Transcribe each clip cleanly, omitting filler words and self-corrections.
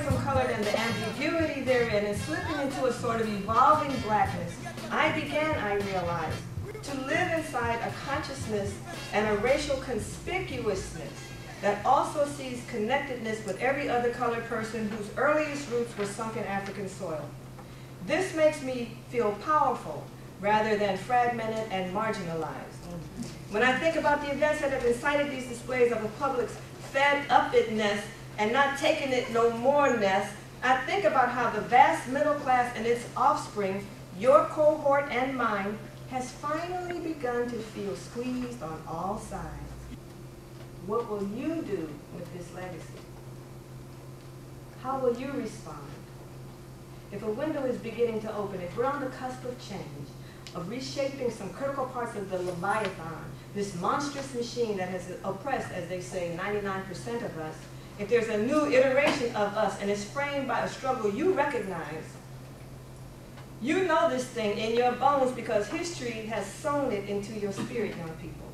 from color and the ambiguity therein and slipping into a sort of evolving blackness, I realized, to live inside a consciousness and a racial conspicuousness that also sees connectedness with every other colored person whose earliest roots were sunk in African soil. This makes me feel powerful rather than fragmented and marginalized. When I think about the events that have incited these displays of the public's fed-up-itness and not taking it no more-ness, I think about how the vast middle class and its offspring, your cohort and mine, has finally begun to feel squeezed on all sides. What will you do with this legacy? How will you respond? If a window is beginning to open, if we're on the cusp of change, of reshaping some critical parts of the Leviathan, this monstrous machine that has oppressed, as they say, 99% of us, if there's a new iteration of us and it's framed by a struggle you recognize, you know this thing in your bones because history has sewn it into your spirit, young people.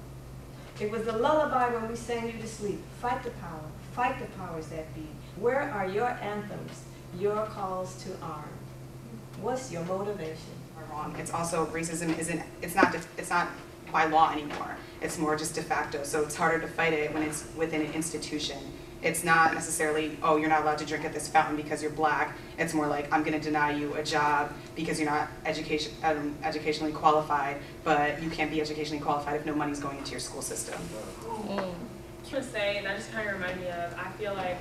It was the lullaby when we sang you to sleep. Fight the power, fight the powers that be. Where are your anthems, your calls to arm? What's your motivation? Wrong. It's also racism it's not by law anymore. It's more just de facto. So it's harder to fight it when it's within an institution. It's not necessarily, oh, you're not allowed to drink at this fountain because you're black. It's more like, I'm going to deny you a job because you're not educationally qualified, but you can't be educationally qualified if no money's going into your school system. I was saying, that just kind of reminds me of, I feel like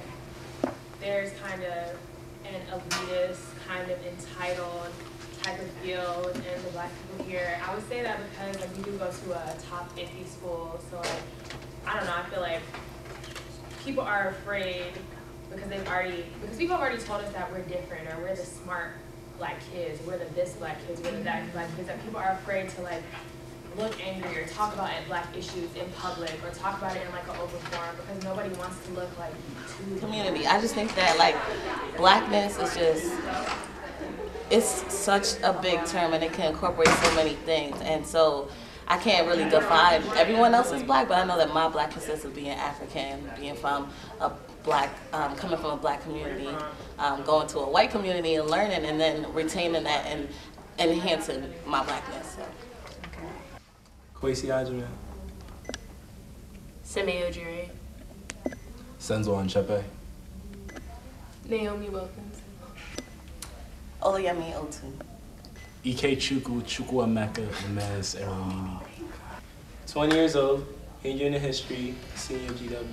there's kind of an elitist, kind of entitled type of feel in the black people here. I would say that because like we do go to a top 50 school, so like, I don't know, I feel like people are afraid because people have already told us that we're different, or we're the smart black kids, we're the this black kids, we're the that black kids, that people are afraid to like look angry or talk about black issues in public or talk about it in like an open forum because nobody wants to look like community. I just think that like blackness is just, it's such a big term and it can incorporate so many things, and so I can't really define everyone else is black, but I know that my black consists of being African, being from a black, coming from a black community, going to a white community and learning, and then retaining that and enhancing my blackness. So. Kwesi Ajime. Seme Ojiri. Senzo Anchepe. Naomi Wilkins. Olayemi Otu. Ike Chukwu Chukwuemeka Emez Eromini. 20 years old, major in history, senior GW.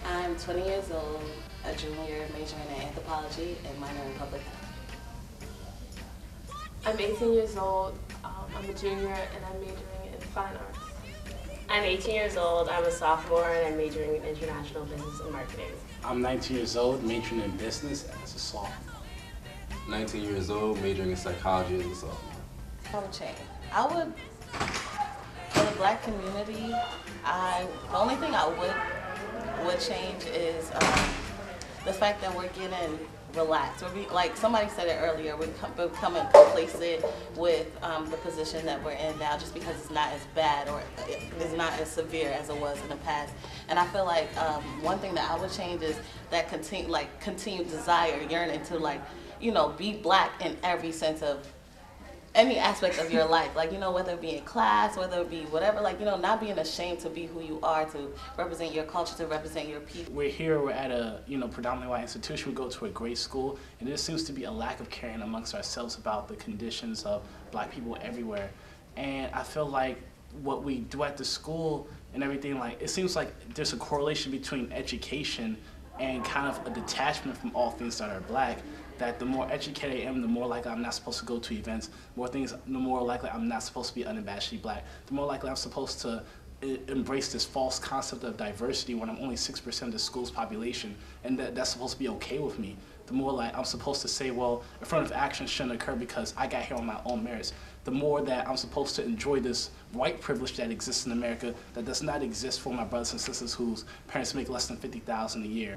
I'm 20 years old, a junior majoring in anthropology and minor in public health. I'm 18 years old, I'm a junior and I'm majoring in fine arts. I'm 18 years old, I'm a sophomore and I'm majoring in international business and marketing. I'm 19 years old, majoring in business as a sophomore. 19 years old, majoring in psychology as a sophomore. I would change. I would, for the black community, the only thing I would change is the fact that we're getting relaxed. Like somebody said it earlier, we're becoming complacent with the position that we're in now just because it's not as bad or it's not as severe as it was in the past. And I feel like one thing that I would change is that continued desire, yearning to be black in every sense of any aspect of your life, whether it be in class, whether it be whatever, not being ashamed to be who you are, to represent your culture, to represent your people. We're at a, predominantly white institution. We go to a great school, and there seems to be a lack of caring amongst ourselves about the conditions of black people everywhere. And I feel like what we do at the school and everything, it seems like there's a correlation between education and kind of a detachment from all things that are black. That the more educated I am, the more likely I'm not supposed to go to events, the more likely I'm not supposed to be unabashedly black, the more likely I'm supposed to embrace this false concept of diversity when I'm only 6% of the school's population, and that's supposed to be okay with me. The more I'm supposed to say, well, affirmative action shouldn't occur because I got here on my own merits. The more that I'm supposed to enjoy this white privilege that exists in America that does not exist for my brothers and sisters whose parents make less than $50,000 a year.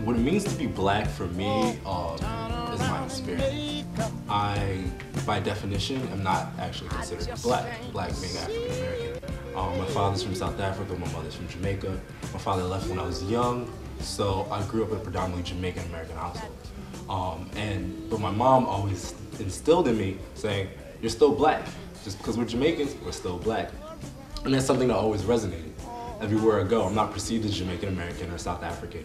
What it means to be black for me is my experience. I, by definition, am not actually considered black being African American. My father's from South Africa, my mother's from Jamaica. My father left when I was young, so I grew up in a predominantly Jamaican American household. But my mom always instilled in me saying, you're still black. Just because we're Jamaicans, we're still black. And that's something that always resonated. Everywhere I go, I'm not perceived as Jamaican American or South African.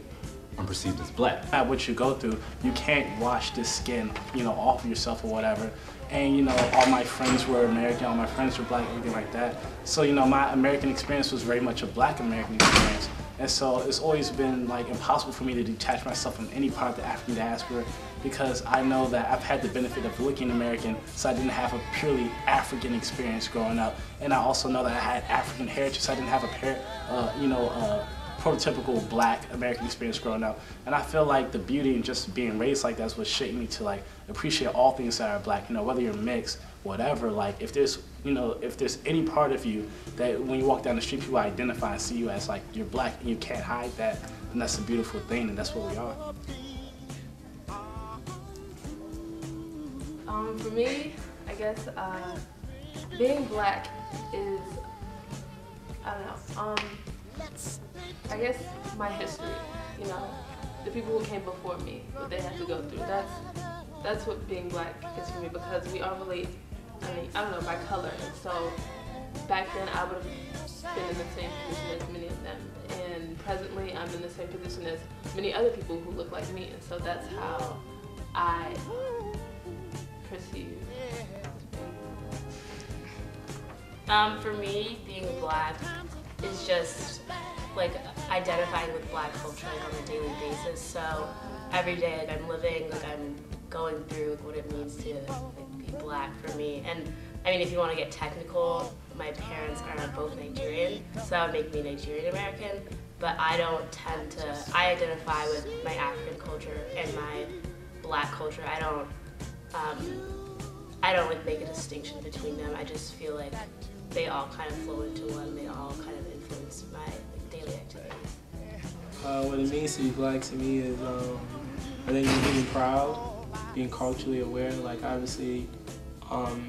I'm perceived as black. At what you go through, you can't wash this skin, off of yourself or whatever. And all my friends were American, all my friends were black, everything like that. So my American experience was very much a black American experience. And so it's always been like impossible for me to detach myself from any part of the African diaspora, because I know that I've had the benefit of looking American, so I didn't have a purely African experience growing up. And I also know that I had African heritage, so I didn't have a prototypical black American experience growing up. And I feel like the beauty in just being raised like that is what shaped me to like appreciate all things that are black, whether you're mixed, whatever. Like if there's any part of you that when you walk down the street people identify and see you as like you're black and you can't hide that, then that's a beautiful thing, and that's what we are. For me, I guess being black is, I don't know, I guess my history, the people who came before me, what they had to go through. That's what being black is for me, because we all relate, I don't know, by color. And so back then I would have been in the same position as many of them. And presently I'm in the same position as many other people who look like me. And so that's how I perceive. For me, being black is just like identifying with black culture like on a daily basis. So every day, like I'm living, like I'm going through like, what it means to like, be black for me. And I mean, if you want to get technical, my parents are both Nigerian, so that would make me Nigerian American. But I don't tend to. I identify with my African culture and my black culture. I don't like make a distinction between them. I just feel like they all kind of flow into one. They all kind of influence my like, daily activities. What it means to be black to me is, I think being proud, being culturally aware. Like obviously,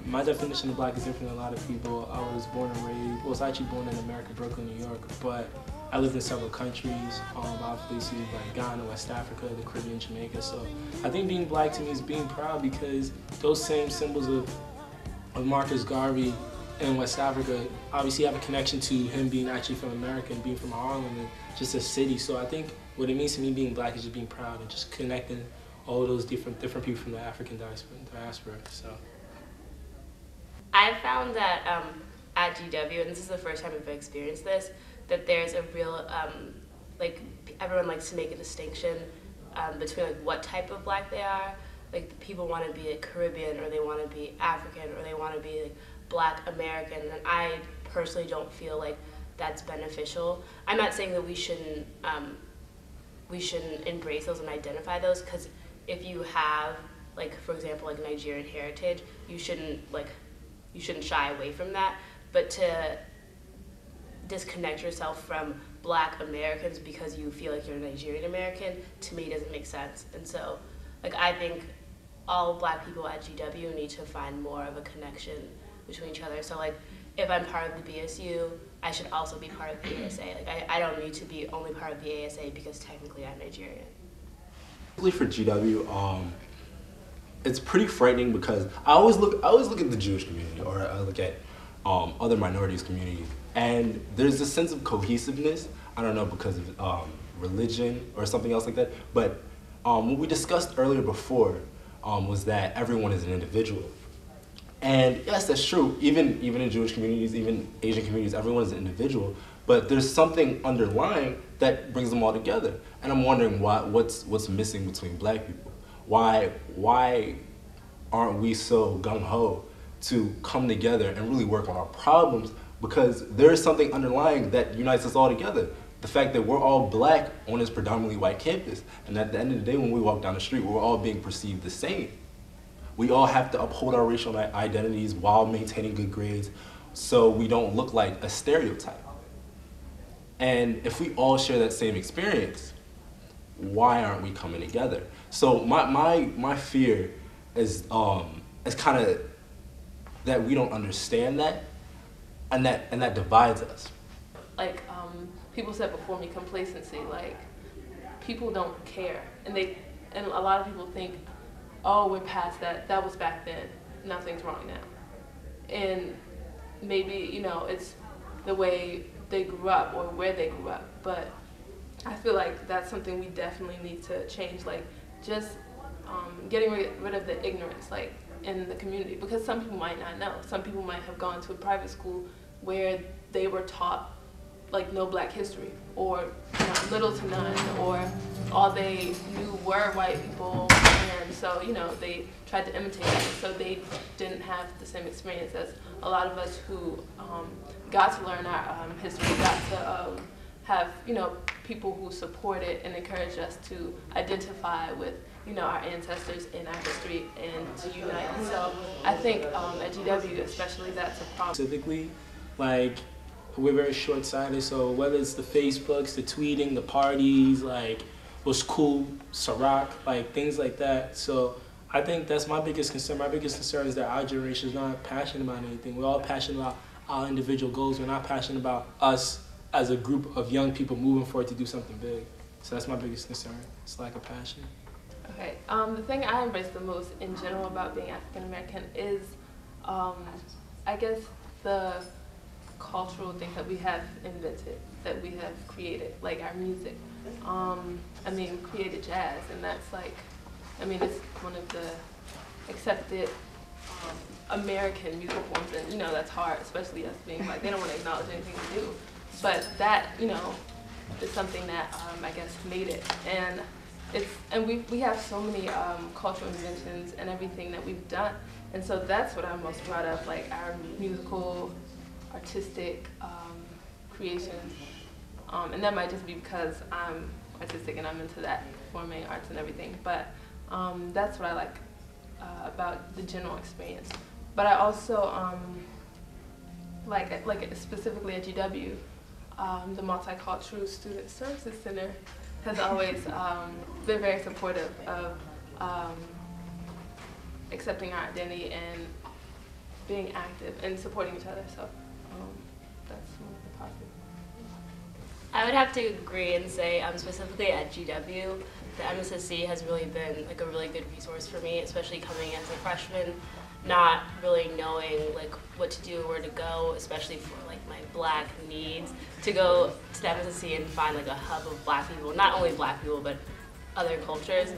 my definition of black is different than a lot of people. I was born and raised, I was actually born in America, Brooklyn, New York, but I lived in several countries, obviously like Ghana, West Africa, the Caribbean, Jamaica. So I think being black to me is being proud, because those same symbols of Marcus Garvey in West Africa obviously have a connection to him being actually from America and being from Harlem and just a city. So I think what it means to me being black is just being proud and just connecting all those different people from the African diaspora. So I found that at GW, and this is the first time I've experienced this, that there's a real, like everyone likes to make a distinction between like what type of black they are. Like people want to be like, Caribbean, or they want to be African, or they want to be like, Black American, and I personally don't feel like that's beneficial. I'm not saying that we shouldn't embrace those and identify those, because if you have, like for example, like Nigerian heritage, you shouldn't shy away from that. But to disconnect yourself from Black Americans because you feel like you're a Nigerian American, to me doesn't make sense. And so, like I think all Black people at GW need to find more of a connection between each other. So like, if I'm part of the BSU, I should also be part of the ASA. Like I don't need to be only part of the ASA because technically I'm Nigerian. For GW, it's pretty frightening, because I always look at the Jewish community, or I look at other minorities communities, and there's a sense of cohesiveness. I don't know, because of religion or something else like that. But what we discussed earlier before was that everyone is an individual. And yes, that's true. Even in Jewish communities, even Asian communities, everyone is an individual. But there's something underlying that brings them all together. And I'm wondering what's missing between Black people. Why aren't we so gung-ho to come together and really work on our problems? Because there is something underlying that unites us all together. The fact that we're all Black on this predominantly white campus. And at the end of the day, when we walk down the street, we're all being perceived the same. We all have to uphold our racial identities while maintaining good grades, so we don't look like a stereotype. And if we all share that same experience, why aren't we coming together? So my fear is kind of that we don't understand that, that divides us. Like people said before me, complacency. Like people don't care, and a lot of people think, oh, we're past that. That was back then. Nothing's wrong now. And maybe, you know, it's the way they grew up or where they grew up. But I feel like that's something we definitely need to change. Like just getting rid of the ignorance, like in the community, because some people might not know. Some people might have gone to a private school where they were taught like no black history, or you know, little to none, or all they knew were white people, and so you know they tried to imitate that, so they didn't have the same experience as a lot of us who got to learn our history, got to have, you know, people who support it and encourage us to identify with, you know, our ancestors and our history and to unite. So I think at GW especially that's a problem. Specifically, like, we're very short-sighted, so whether it's the Facebooks, the tweeting, the parties, like, what's cool, Ciroc, like, things like that. So I think that's my biggest concern. My biggest concern is that our generation is not passionate about anything. We're all passionate about our individual goals. We're not passionate about us as a group of young people moving forward to do something big. So that's my biggest concern. It's lack of passion. Okay, the thing I embrace the most in general about being African American is, I guess, the cultural things that we have invented, that we have created, like our music. I mean, created jazz, and that's like, I mean, it's one of the accepted American musical forms, and you know, that's hard, especially us being like, they don't want to acknowledge anything we do. But that, you know, is something that I guess made it. And we have so many cultural inventions and everything that we've done. And so that's what I'm most proud of, like our musical, artistic creations. And that might just be because I'm artistic and I'm into that, performing arts and everything. But that's what I like about the general experience. But I also, like specifically at GW, the Multicultural Student Services Center has always been very supportive of accepting our identity and being active and supporting each other. So that's one of the positives. I would have to agree and say, specifically at GW, the MSSC has really been like a really good resource for me, especially coming as a freshman, not really knowing like what to do, where to go, especially for like my black needs, to go to the MSSC and find like a hub of black people, not only black people but other cultures,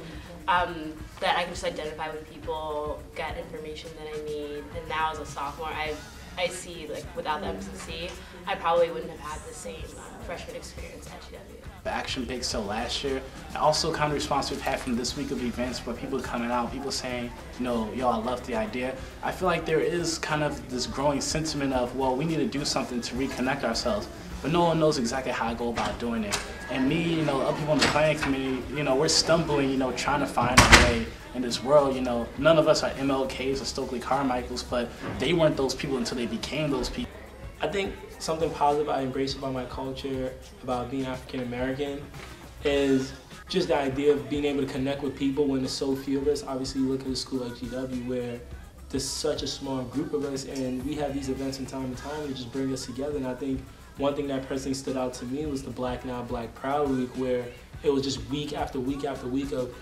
that I can just identify with people, get information that I need. And now as a sophomore, I see like without the MSSC, I probably wouldn't have had the same freshman experience at GW. The Action Bake Sale last year, and also kind of response we've had from this week of events where people coming out, people saying, you know, yo, I love the idea. I feel like there is kind of this growing sentiment of, well, we need to do something to reconnect ourselves, but no one knows exactly how to go about doing it. And me, you know, other people in the planning committee, you know, we're stumbling, you know, trying to find a way in this world. You know, none of us are MLKs or Stokely Carmichaels, but they weren't those people until they became those people. I think something positive I embrace about my culture, about being African American, is just the idea of being able to connect with people when there's so few of us. Obviously, you look at a school like GW where there's such a small group of us, and we have these events from time to time that just bring us together. And I think one thing that personally stood out to me was the Black Now, Black Proud Week, where it was just week after week after week of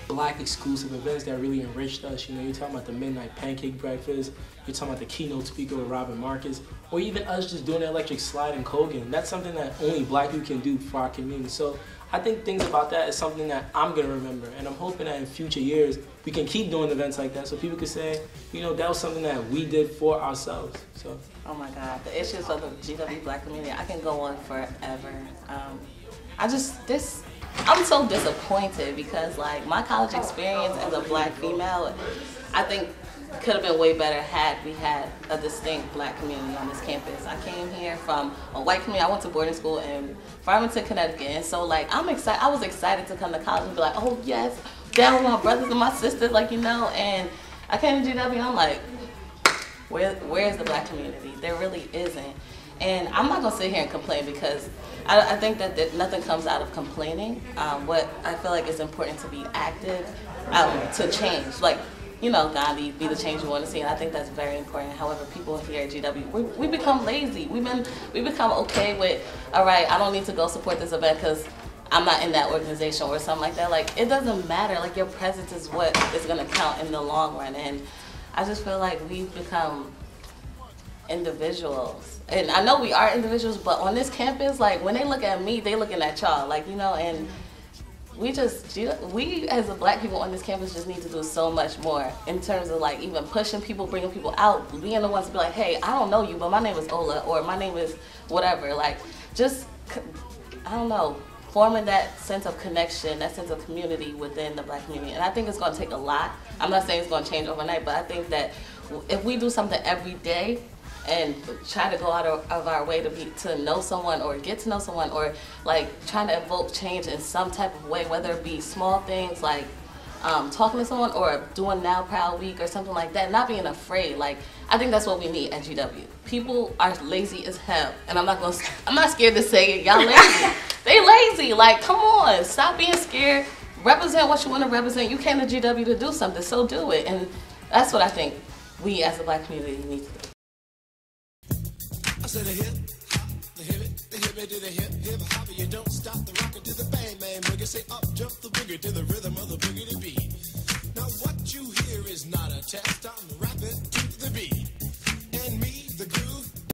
black exclusive events that really enriched us. You know, you're talking about the midnight pancake breakfast, you're talking about the keynote speaker with Robin Marcus, or even us just doing the electric slide in Colgan. That's something that only black people can do for our community. So I think things about that is something that I'm gonna remember, and I'm hoping that in future years we can keep doing events like that so people can say, you know, that was something that we did for ourselves. So. Oh my God, the issues of the GW Black community, I can go on forever. I'm so disappointed because like my college experience as a black female, I think could have been way better had we had a distinct black community on this campus. I came here from a white community. I went to boarding school in Farmington, Connecticut, and so like I was excited to come to college and be like, oh yes, down with my brothers and my sisters, like, you know. And I came to GW and I'm like, where's the black community? There really isn't. And I'm not gonna sit here and complain because I think that nothing comes out of complaining. What I feel like is important to be active, to change. Like you know, Gandhi, be the change you want to see, and I think that's very important. However, people here at GW, we become lazy. We become okay with, all right, I don't need to go support this event because I'm not in that organization or something like that. Like, it doesn't matter. Like, your presence is what is going to count in the long run. And I just feel like we've become individuals. And I know we are individuals, but on this campus, like, when they look at me, they looking at y'all. Like, you know, and we as a black people on this campus just need to do so much more in terms of, like, even pushing people, bringing people out, being the ones to be like, hey, I don't know you, but my name is Ola, or my name is whatever. Like, just, I don't know, forming that sense of connection, that sense of community within the black community. And I think it's going to take a lot. I'm not saying it's going to change overnight, but I think that if we do something every day and try to go out of our way to know someone or get to know someone, or like trying to evoke change in some type of way, whether it be small things like talking to someone or doing Now Proud Week or something like that, not being afraid. Like, I think that's what we need at GW. People are lazy as hell, and I'm not scared to say it. Y'all lazy. They lazy. Like, come on, stop being scared. Represent what you want to represent. You came to GW to do something, so do it. And that's what I think we as a black community need to do. I said a hip hop, the hip it to the hip hop, you don't stop the rocket to the bang bang boogie. Say up jump the boogie to the rhythm of the boogie to beat. Now what you hear is not a test. I'm